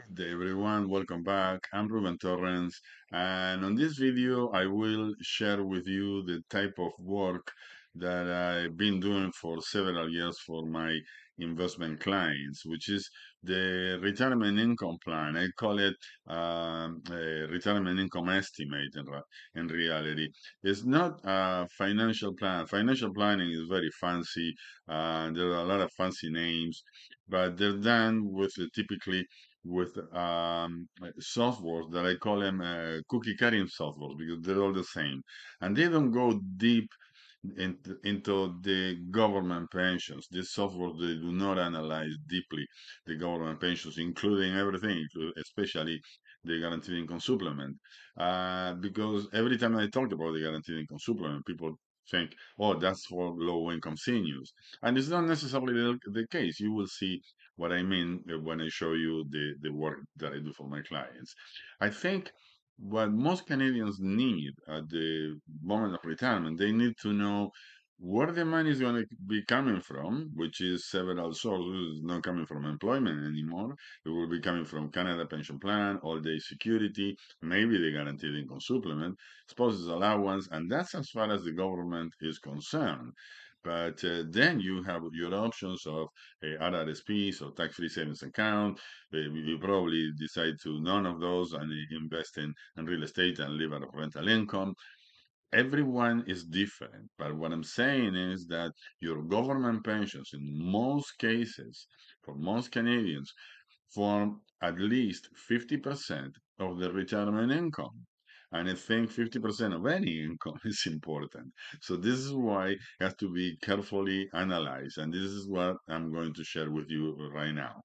Good day everyone, welcome back. I'm Ruben Torrens, and on this video I will share with you the type of work that I've been doing for several years for my investment clients, which is the retirement income plan. I call it a retirement income estimate in reality. It's not a financial plan. Financial planning is very fancy. There are a lot of fancy names, but they're done with typically with softwares that I call them cookie cutting softwares because they're all the same, and they don't go deep into the government pensions. These softwares they do not analyze deeply the government pensions, including everything, especially the guaranteed income supplement. Because every time I talk about the guaranteed income supplement, people think, "Oh, that's for low-income seniors," and it's not necessarily the case. You will see what I mean when I show you the work that I do for my clients. I think what most Canadians need at the moment of retirement, they need to know where the money is going to be coming from, which is several sources. It's not coming from employment anymore. It will be coming from Canada Pension Plan, All Day Security, maybe the Guaranteed Income Supplement, spouses allowance, and that's as far as the government is concerned. But then you have your options of RRSPs or tax-free savings account. You probably decide to none of those and invest in real estate and live out of rental income. Everyone is different, but what I'm saying is that your government pensions, in most cases, for most Canadians, form at least 50% of the retirement income. And I think 50% of any income is important. So this is why it has to be carefully analyzed. And this is what I'm going to share with you right now.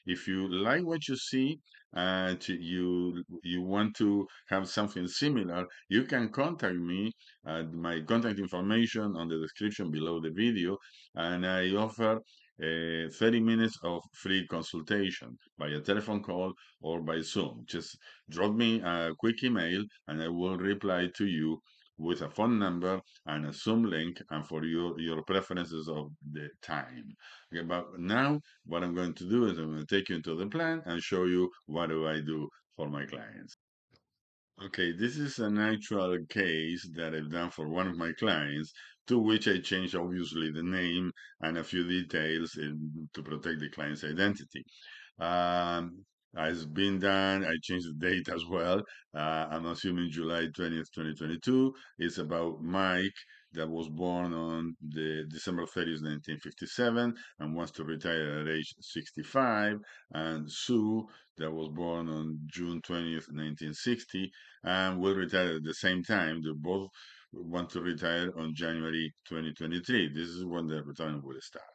If you like what you see and you want to have something similar, you can contact me at my contact information on the description below the video, and I offer 30 minutes of free consultation by a telephone call or by Zoom. Just drop me a quick email and I will reply to you with a phone number and a Zoom link and for your preferences of the time. Okay, but now what I'm going to do is I'm going to take you into the plan and show you what do I do for my clients. Okay, this is an actual case that I've done for one of my clients, to which I changed obviously the name and a few details to protect the client's identity. Um, has been done. I changed the date as well. I'm assuming July 20th, 2022. It's about Mike that was born on the December 30th, 1957 and wants to retire at age 65, and Sue that was born on June 20th, 1960 and will retire at the same time. They both want to retire on January 2023. This is when the retirement will start.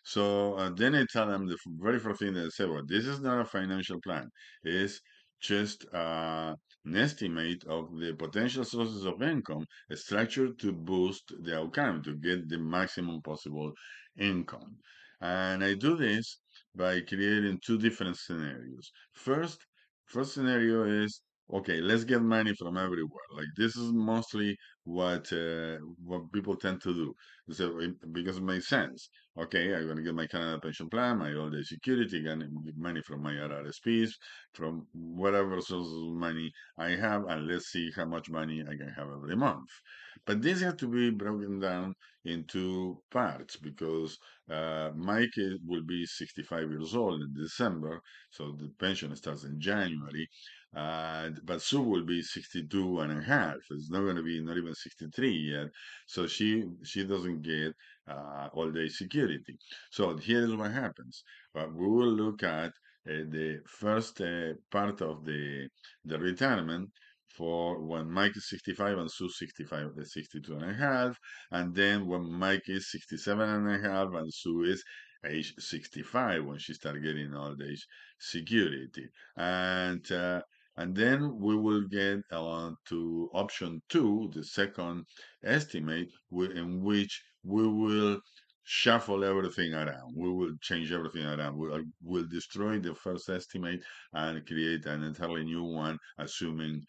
So then I tell them the very first thing that I say, well, this is not a financial plan. It's just an estimate of the potential sources of income structured to boost the outcome, to get the maximum possible income. And I do this by creating two different scenarios. First scenario is, okay, let's get money from everywhere. Like this is mostly what people tend to do. So because it makes sense. Okay, I'm going to get my Canada pension plan, my old age security, get money from my RRSPs, from whatever sources of money I have, and let's see how much money I can have every month. But this has to be broken down into parts because Mike will be 65 years old in December, so the pension starts in January. But Sue will be 62 and a half. It's not going to be not even 63 yet. So she doesn't get all day security. So here's what happens. We will look at the first part of the retirement for when Mike is 65 and Sue 65, 62 and a half, and then when Mike is 67 and a half and Sue is age 65 when she start getting all age security. And then we will get to option two, the second estimate, in which we will shuffle everything around. We will change everything around. We'll destroy the first estimate and create an entirely new one, assuming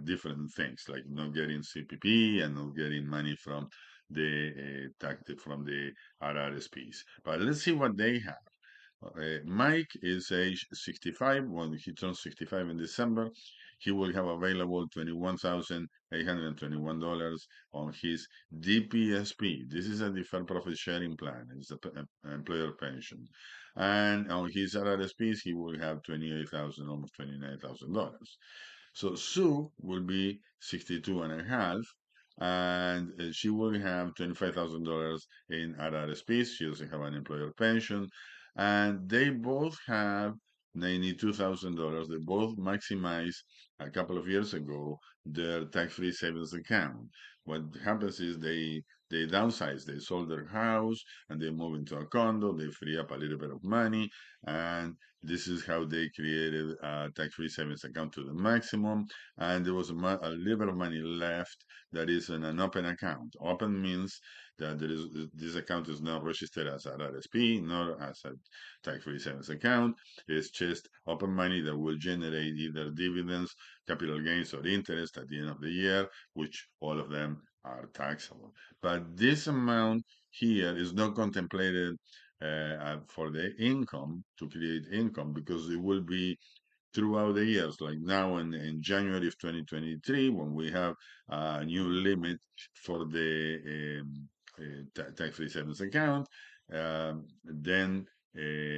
different things like not getting CPP and not getting money from the tax from the RRSPs. But let's see what they have. Mike is age 65. When he turns 65 in December, he will have available $21,821 on his DPSP. This is a deferred profit sharing plan. It's an employer pension. And on his RRSPs, he will have 28,000, almost $29,000. So Sue will be 62 and a half, and she will have $25,000 in RRSPs. She doesn't have an employer pension, and they both have $92,000. They both maximized a couple of years ago their tax-free savings account. What happens is they downsize. They sold their house and they move into a condo. They free up a little bit of money, and this is how they created a tax-free savings account to the maximum. And there was a little bit of money left that is in an open account. Open means that this account is not registered as an RSP, nor as a tax-free savings account. It's just open money that will generate either dividends, capital gains, or interest at the end of the year, which all of them are taxable. But this amount here is not contemplated for the income to create income because it will be throughout the years, like now in January of 2023, when we have a new limit for the tax-free savings account, then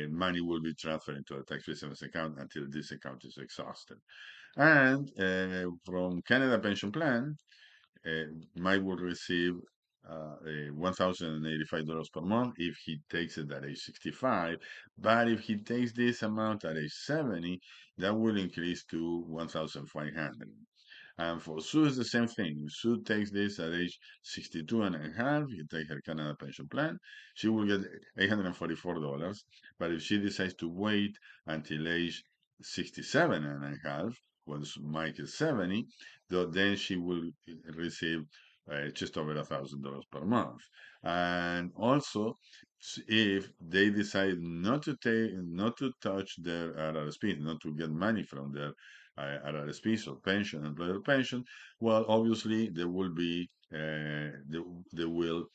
money will be transferred into a tax-free savings account until this account is exhausted. And from Canada Pension Plan, uh, Mike will receive $1,085 per month if he takes it at age 65. But if he takes this amount at age 70, that will increase to 1,500. And for Sue, it's the same thing. If Sue takes this at age 62 and a half, you take her Canada pension plan, she will get $844. But if she decides to wait until age 67 and a half, when Mike is 70, then she will receive just over $1,000 per month. And also, if they decide not to touch their RRSP, not to get money from their RRSPs or pension, employer pension, well, obviously there will be they will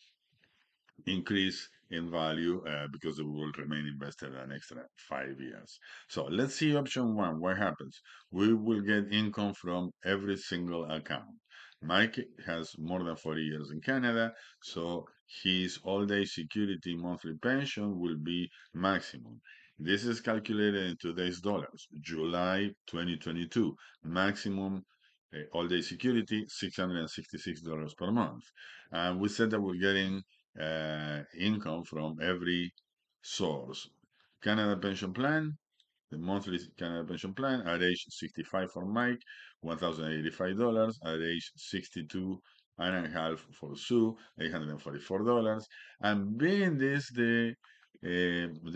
increase in value because it will remain invested an extra 5 years. So let's see option one. What happens? We will get income from every single account. Mike has more than 40 years in Canada, so his all-day security monthly pension will be maximum. This is calculated in today's dollars. July 2022, maximum all-day security, $666 per month. And we said that we're getting income from every source. Canada Pension Plan, the monthly Canada Pension Plan at age 65 for Mike, $1,085. At age 62 and a half for Sue, $844. And being this the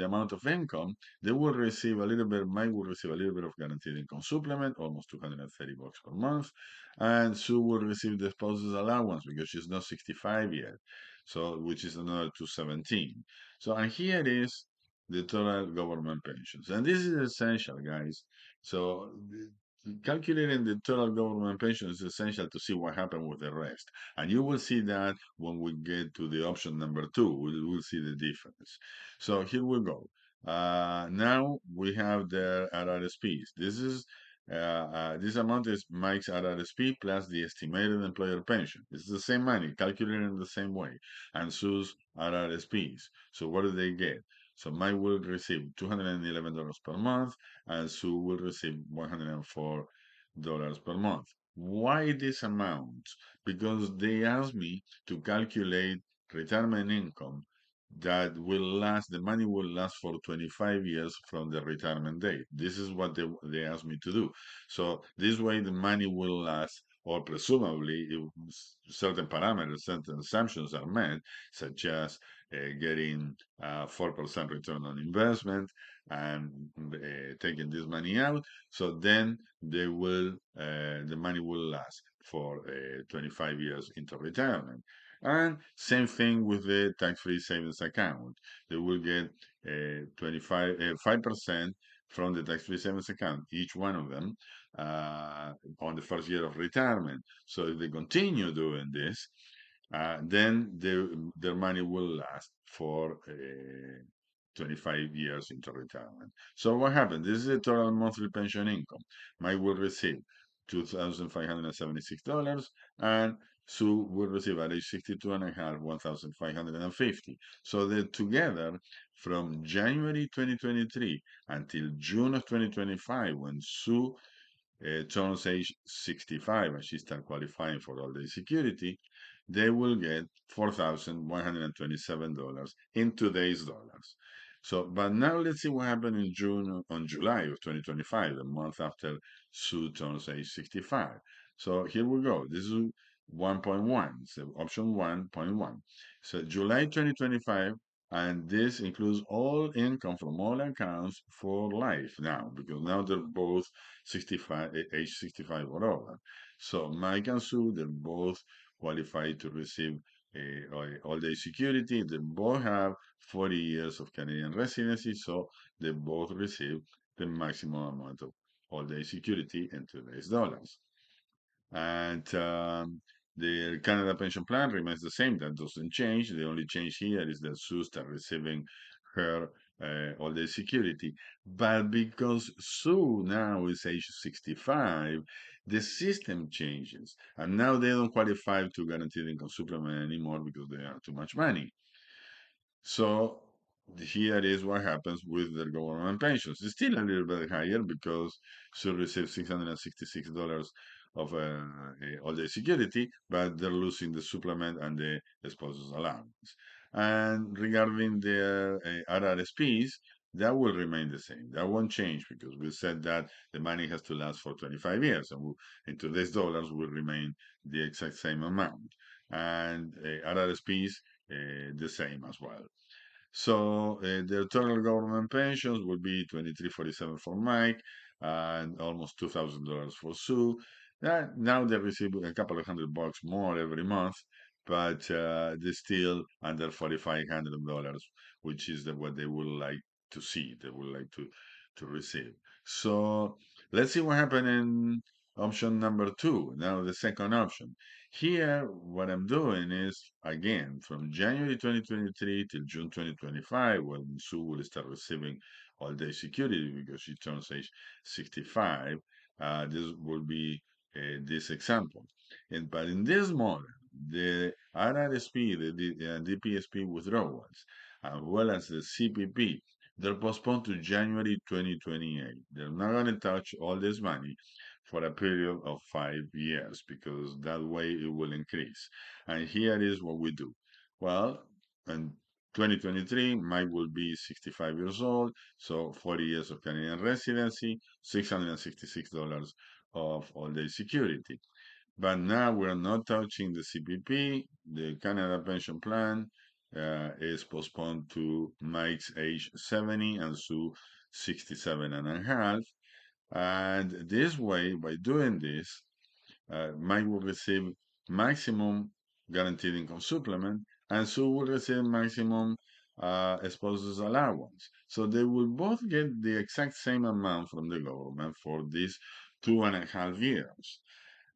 amount of income, they will receive a little bit, Mike will receive a little bit of guaranteed income supplement, almost 230 bucks per month. And Sue will receive the spouse's allowance because she's not 65 yet. So, which is another 217. So, and here is the total government pensions. And this is essential, guys. So calculating the total government pension is essential to see what happened with the rest. And you will see that when we get to the option number two, we'll see the difference. So here we go. Now we have the RRSPs. This amount is Mike's RRSP plus the estimated employer pension. It's the same money, calculated in the same way, and Sue's RRSPs. So what do they get? So Mike will receive $211 per month, and Sue will receive $104 per month. Why this amount? Because they asked me to calculate retirement income that will last, the money will last for 25 years from the retirement date. This is what they asked me to do. So this way the money will last, or presumably if certain parameters, certain assumptions are met, such as getting 4% return on investment and taking this money out. So then the money will last for 25 years into retirement. And same thing with the tax-free savings account. They will get 5% from the tax-free savings account, each one of them, on the first year of retirement. So if they continue doing this, then their money will last for 25 years into retirement. So what happened? This is the total monthly pension income. Mike will receive $2,576, and Sue will receive at age 62 and a half, 1,550. So they together from January 2023 until June of 2025, when Sue turns age 65 and she starts qualifying for all the security, they will get $4,127 in today's dollars. So, but now let's see what happened in July of 2025, the month after Sue turns age 65. So here we go. This is 1.1, so option 1.1. So July 2025, and this includes all income from all accounts for life now, because now they're both 65, age 65 or over. So Mike and Sue, they're both qualified to receive all-day security. They both have 40 years of Canadian residency, so they both receive the maximum amount of all-day security in today's dollars. And the Canada pension plan remains the same. That doesn't change. The only change here is that Sue starts receiving her all-day security. But because Sue now is age 65, the system changes. And now they don't qualify to guaranteed income supplement anymore because they have too much money. So here is what happens with the government pensions. It's still a little bit higher because she receives $666 of all-day security, but they're losing the supplement and the spouse's allowance. And regarding the RRSPs, that will remain the same. That won't change because we said that the money has to last for 25 years, and in today's dollars will remain the exact same amount. And RRSPs the same as well. So the total government pensions will be 2347 for Mike and almost $2,000 for Sue. Now they receive a couple of $100 more every month, but they're still under $4,500, which is what they would like to see. They would like to receive. So let's see what happened in option number two. Now the second option. Here, what I'm doing is, again, from January 2023 till June 2025, when Sue will start receiving all-day security because she turns age 65, this will be this example. But in this model, the RRSP, the DPSP withdrawals, as well as the CPP, they're postponed to January 2028. They're not going to touch all this money for a period of 5 years because that way it will increase. And here is what we do. Well, in 2023, Mike will be 65 years old, so 40 years of Canadian residency, $666 of all-day security. But now we're not touching the CPP. The Canada pension plan is postponed to Mike's age 70 and Sue 67 and a half. And this way, by doing this, Mike will receive maximum guaranteed income supplement, and Sue will receive maximum spouse's allowance. So they will both get the exact same amount from the government for these 2.5 years.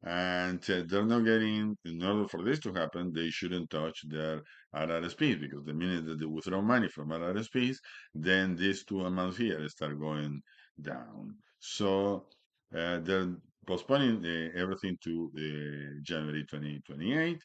And they're not getting, in order for this to happen, they shouldn't touch their RRSPs because the minute that they withdraw money from RRSPs, then these two amounts here start going down. So they're postponing everything to January 2028.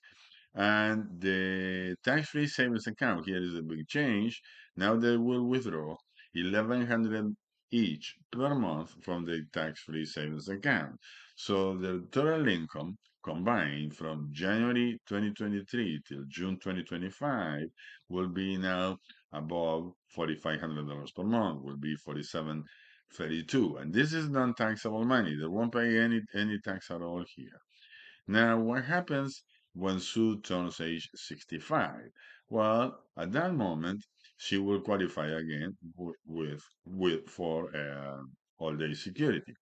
And the tax-free savings account, here is a big change. Now they will withdraw 1,100 each per month from the tax-free savings account. So the total income combined from January 2023 till June 2025 will be now above $4,500 per month, will be 4732. And this is non-taxable money. They won't pay any tax at all here. Now, what happens when Sue turns age 65? Well, at that moment, she will qualify again with for all-day security,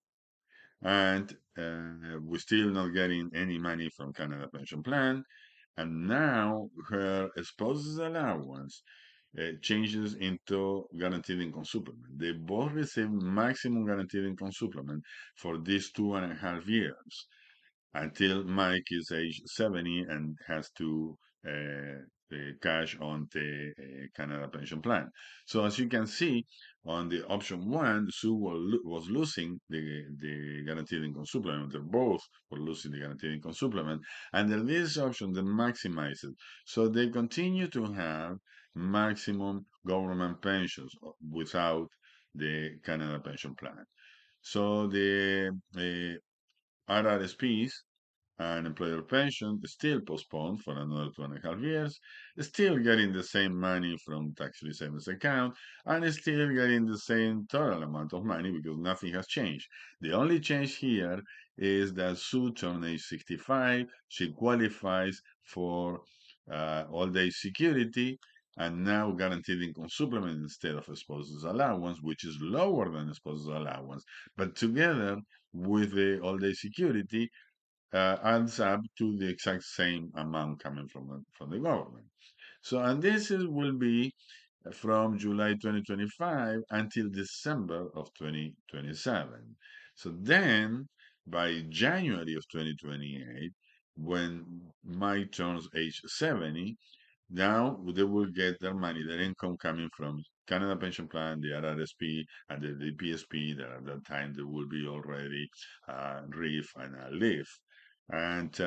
and we're still not getting any money from Canada Pension Plan. And now her spouse's allowance changes into guaranteed income supplement. They both receive maximum guaranteed income supplement for these 2.5 years until Mike is age 70 and has to cash on the Canada Pension Plan. So as you can see, on the option one, Sue was losing the guaranteed income supplement. They both were losing the guaranteed income supplement. Under this option, they maximize it. So they continue to have maximum government pensions without the Canada Pension Plan. So the RRSPs and employer pension still postponed for another 2.5 years, still getting the same money from tax-free savings account, and still getting the same total amount of money because nothing has changed. The only change here is that Sue turned age 65. She qualifies for all-day security and now guaranteed income supplement instead of a spouse's allowance, which is lower than a spouse's allowance. But together with the all-day security, adds up to the exact same amount coming from the government. So, and this will be from July 2025 until December of 2027. So then, by January of 2028, when Mike turns age 70, now they will get their money, their income coming from Canada Pension Plan, the RRSP, and the PSP. That at that time they will be already RIF and LIF. And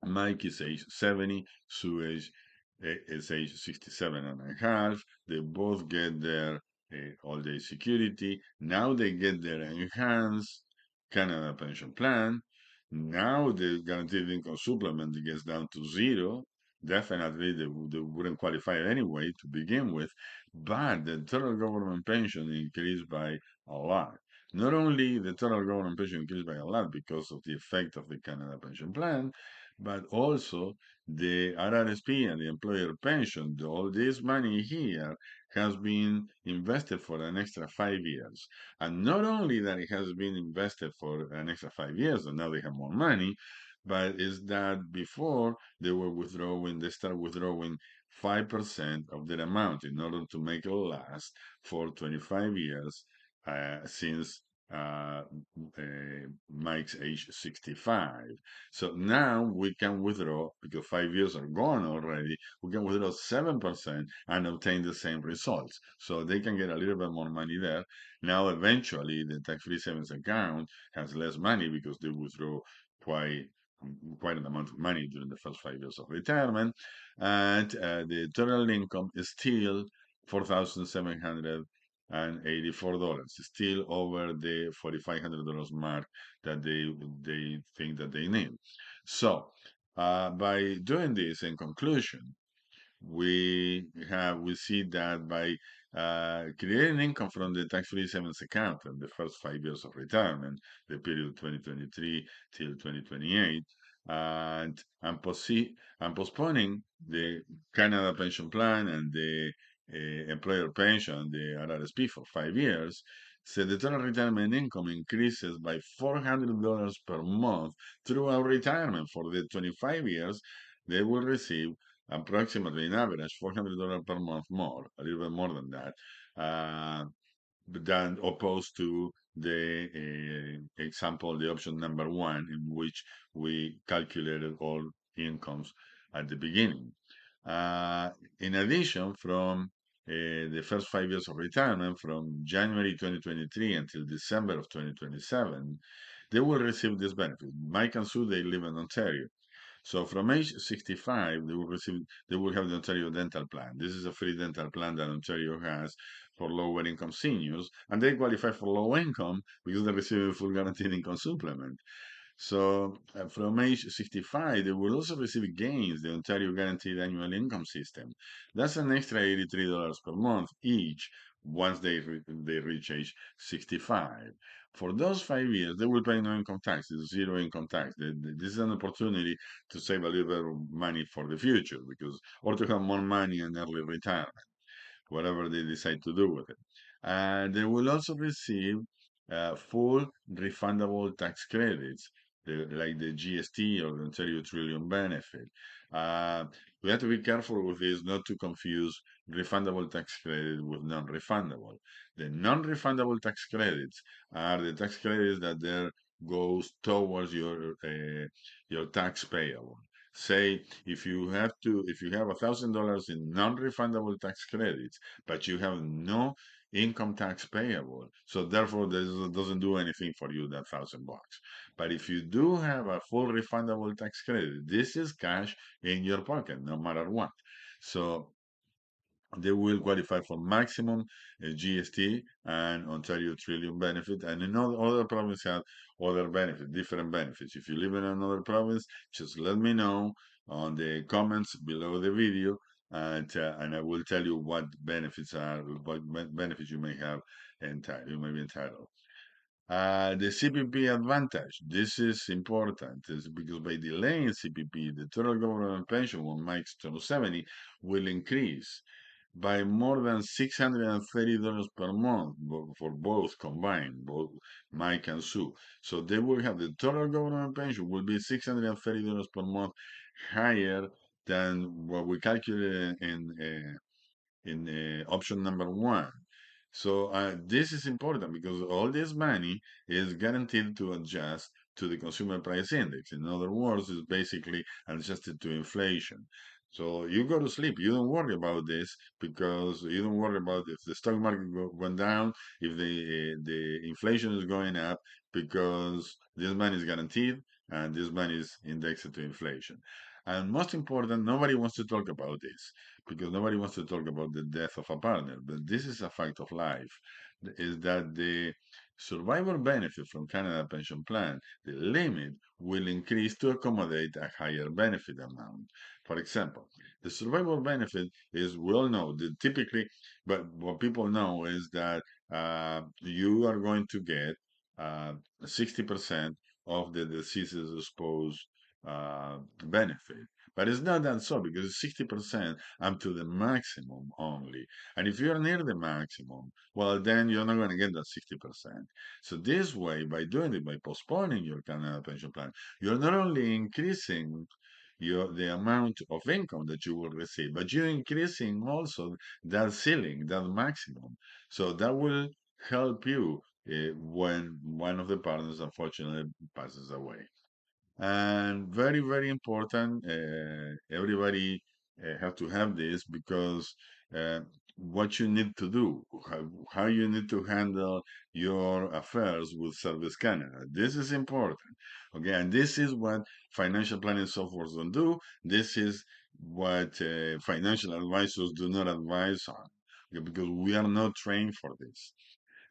Mike is age 70, Sue is age 67 and a half. They both get their all-day security. Now they get their enhanced Canada Pension Plan. Now the guaranteed income supplement gets down to zero. Definitely, they wouldn't qualify anyway to begin with, but the total government pension increased by a lot. Not only the total government pension increased by a lot because of the effect of the Canada Pension Plan, but also the RRSP and the employer pension, all this money here has been invested for an extra 5 years. And not only that it has been invested for an extra 5 years, and now they have more money, but is that before they start withdrawing 5% of their amount in order to make it last for 25 years since uh, Mike's age 65. So now we can withdraw, because 5 years are gone already, we can withdraw 7% and obtain the same results. So they can get a little bit more money there. Now, eventually, the tax-free savings account has less money because they withdraw quite quite an amount of money during the first 5 years of retirement, and the total income is still $4,784, still over the $4,500 mark that they think that they need. So, by doing this, in conclusion, we see that by creating income from the tax-free savings account in the first 5 years of retirement, the period 2023 till 2028, and postponing the Canada Pension Plan and the employer pension, the RRSP, for 5 years, so the total retirement income increases by $400 per month throughout retirement. For the 25 years, they will receive approximately in average $400 per month more, a little bit more than that, than opposed to the example, the option number one, in which we calculated all incomes at the beginning. In addition, from the first 5 years of retirement, from January 2023 until December of 2027, they will receive this benefit. Mike and Sue, they live in Ontario. So from age 65, they will have the Ontario Dental Plan. This is a free dental plan that Ontario has for lower income seniors, and they qualify for low income because they receive a full guaranteed income supplement. So from age 65, they will also receive gains, the Ontario Guaranteed Annual Income System. That's an extra $83 per month each once they reach age 65. For those 5 years, they will pay no income tax, zero income tax. This is an opportunity to save a little bit of money for the future, because or to have more money in early retirement, whatever they decide to do with it. And they will also receive full refundable tax credits, like the GST or the Ontario Trillium benefit. Uh, we have to be careful with this, not to confuse refundable tax credit with non-refundable. The non-refundable tax credits are the tax credits that there goes towards your tax payable. Say if you have $1,000 in non-refundable tax credits, but you have no income tax payable, so therefore this doesn't do anything for you, that $1,000. But if you do have a full refundable tax credit, this is cash in your pocket, no matter what. So they will qualify for maximum GST and Ontario Trillium benefit. And in other provinces have other benefits, different benefits. If you live in another province, just let me know on the comments below the video, and I will tell you what benefits are, what benefits you may have entitled, you may be entitled. The CPP Advantage. This is important is because by delaying CPP, the total government pension when Mike's turn 70 will increase by more than $630 per month for both combined, both Mike and Sue. So they will have the total government pension will be $630 per month higher than what we calculated in option number one. So this is important because all this money is guaranteed to adjust to the consumer price index. In other words, it's basically adjusted to inflation. So you go to sleep. You don't worry about this because you don't worry about if the stock market went down, if the inflation is going up, because this money is guaranteed and this money is indexed to inflation. And most important, nobody wants to talk about this because nobody wants to talk about the death of a partner. But this is a fact of life, is that the survivor benefit from Canada Pension Plan, the limit will increase to accommodate a higher benefit amount. For example, the survivor benefit is well known, typically, but what people know is that you are going to get 60% of the deceased's spouse benefit. But it's not that so because it's 60% up to the maximum only. And if you're near the maximum, well, then you're not going to get that 60%. So this way, by doing it, by postponing your Canada pension plan, you're not only increasing the amount of income that you will receive, but you're increasing also that ceiling, that maximum. So that will help you when one of the partners unfortunately passes away. And very, very important, everybody have to have this because what you need to do, how you need to handle your affairs with Service Canada. This is important. Okay, and this is what financial planning softwares don't do. This is what financial advisors do not advise on, okay, because we are not trained for this.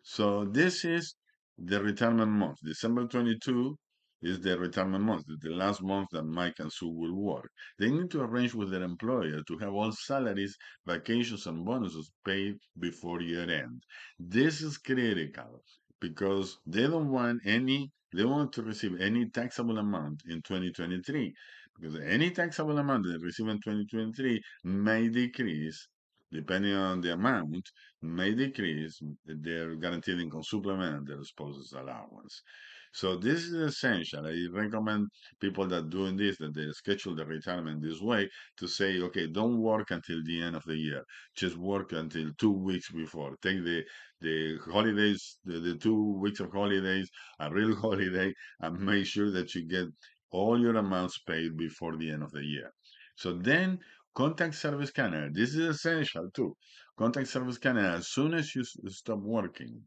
So this is the retirement month. December 22 is the retirement month, the last month that Mike and Sue will work. They need to arrange with their employer to have all salaries, vacations, and bonuses paid before year end. This is critical because they don't want to receive any taxable amount in 2023 because any taxable amount they receive in 2023 may decrease depending on the amount may decrease their guaranteed income supplement and their spouse's allowance. So this is essential. I recommend people that doing this, that they schedule their retirement this way to say, okay, don't work until the end of the year. Just work until 2 weeks before. Take the holidays, the 2 weeks of holidays, a real holiday, and make sure that you get all your amounts paid before the end of the year. So then contact Service Canada. This is essential too. Contact Service Canada as soon as you stop working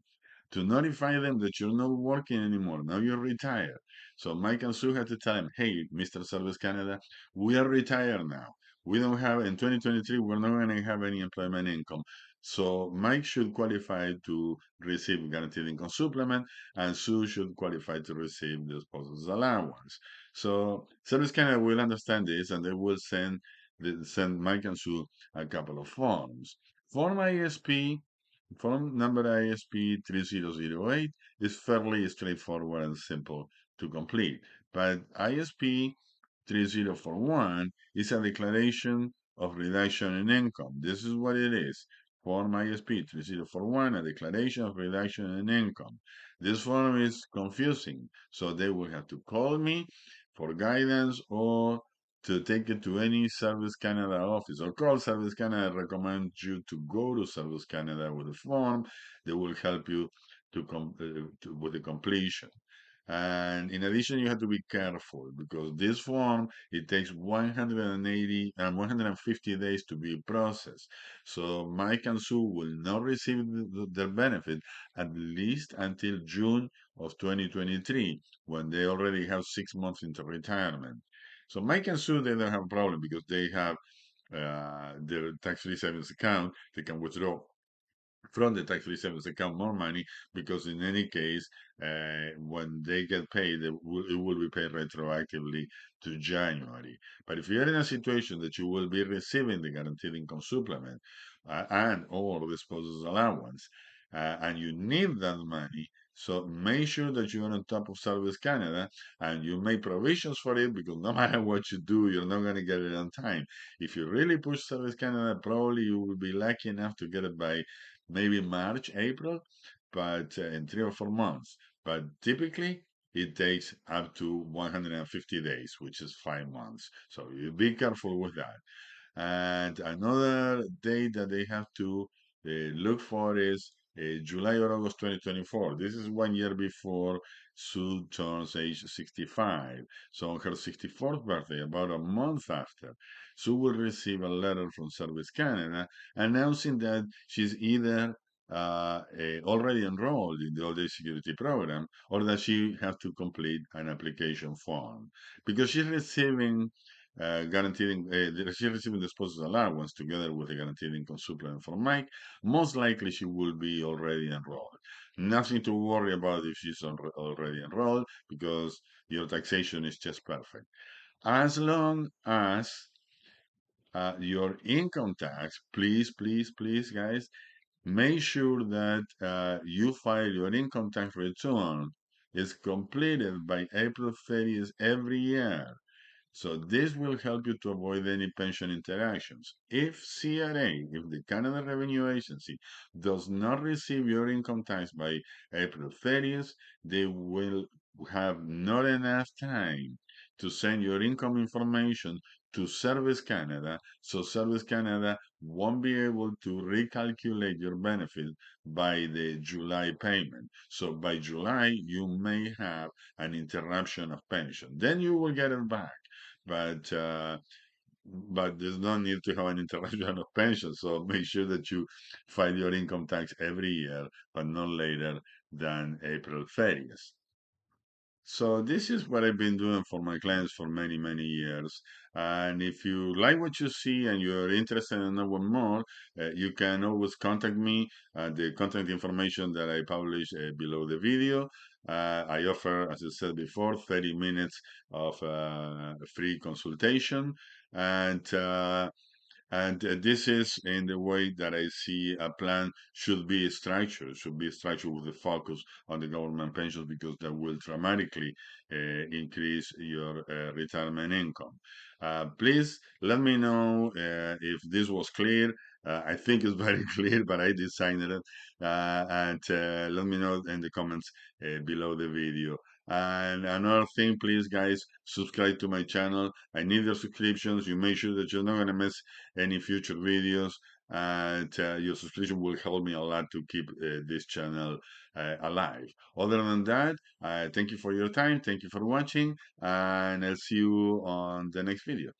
to notify them that you're not working anymore. Now you're retired. So Mike and Sue had to tell him, hey, Mr. Service Canada, we are retired now. We don't have, in 2023, we're not going to have any employment income. So Mike should qualify to receive guaranteed income supplement, and Sue should qualify to receive the spouse's allowance. So Service Canada will understand this, and they will send Mike and Sue a couple of forms. Form ISP, form number ISP 3008 is fairly straightforward and simple to complete, but ISP 3041 is a declaration of reduction in income. This is what it is. Form ISP 3041, a declaration of reduction in income. This form is confusing, so they will have to call me for guidance or to take it to any Service Canada office or call Service Canada. I recommend you to go to Service Canada with a form. They will help you with the completion. And in addition, you have to be careful because this form, it takes 180 and 150 days to be processed. So Mike and Sue will not receive their benefit at least until June of 2023, when they already have 6 months into retirement. So Mike and Sue, they don't have a problem because they have their tax-free savings account. They can withdraw from the tax-free savings account more money because in any case, when they get paid, it will be paid retroactively to January. But if you're in a situation that you will be receiving the guaranteed income supplement and or the spouse's allowance, and you need that money, so make sure that you're on top of Service Canada and you make provisions for it because no matter what you do, you're not going to get it on time. If you really push Service Canada, probably you will be lucky enough to get it by maybe March, April, but in 3 or 4 months. But typically, it takes up to 150 days, which is 5 months. So you be careful with that. And another date that they have to look for is July or August 2024. This is 1 year before Sue turns age 65. So on her 64th birthday, about a month after, Sue will receive a letter from Service Canada announcing that she's either already enrolled in the Old Age Security Program or that she has to complete an application form because she's receiving she's receiving the spouse's allowance together with the guaranteed income supplement from Mike. Most likely she will be already enrolled. Nothing to worry about if she's already enrolled because your taxation is just perfect. As long as your income tax, please, please, please, guys, make sure that you file your income tax return is completed by April 30th every year. So this will help you to avoid any pension interactions. If CRA, if the Canada Revenue Agency does not receive your income tax by April 30th, they will have not enough time to send your income information to Service Canada, so Service Canada won't be able to recalculate your benefit by the July payment. So by July, you may have an interruption of pension. Then you will get it back but there's no need to have an interruption of pension. So make sure that you file your income tax every year, but not later than April 30th. So this is what I've been doing for my clients for many, many years. And if you like what you see and you're interested in knowing more, you can always contact me. The contact information that I publish below the video. I offer, as I said before, 30 minutes of free consultation. And this is in the way that I see a plan should be structured with the focus on the government pensions because that will dramatically increase your retirement income. Please let me know if this was clear. I think it's very clear, but I designed it. And let me know in the comments below the video. And another thing, please, guys, subscribe to my channel. I need your subscriptions. You make sure that you're not going to miss any future videos. And your subscription will help me a lot to keep this channel alive. Other than that, thank you for your time. Thank you for watching. And I'll see you on the next video.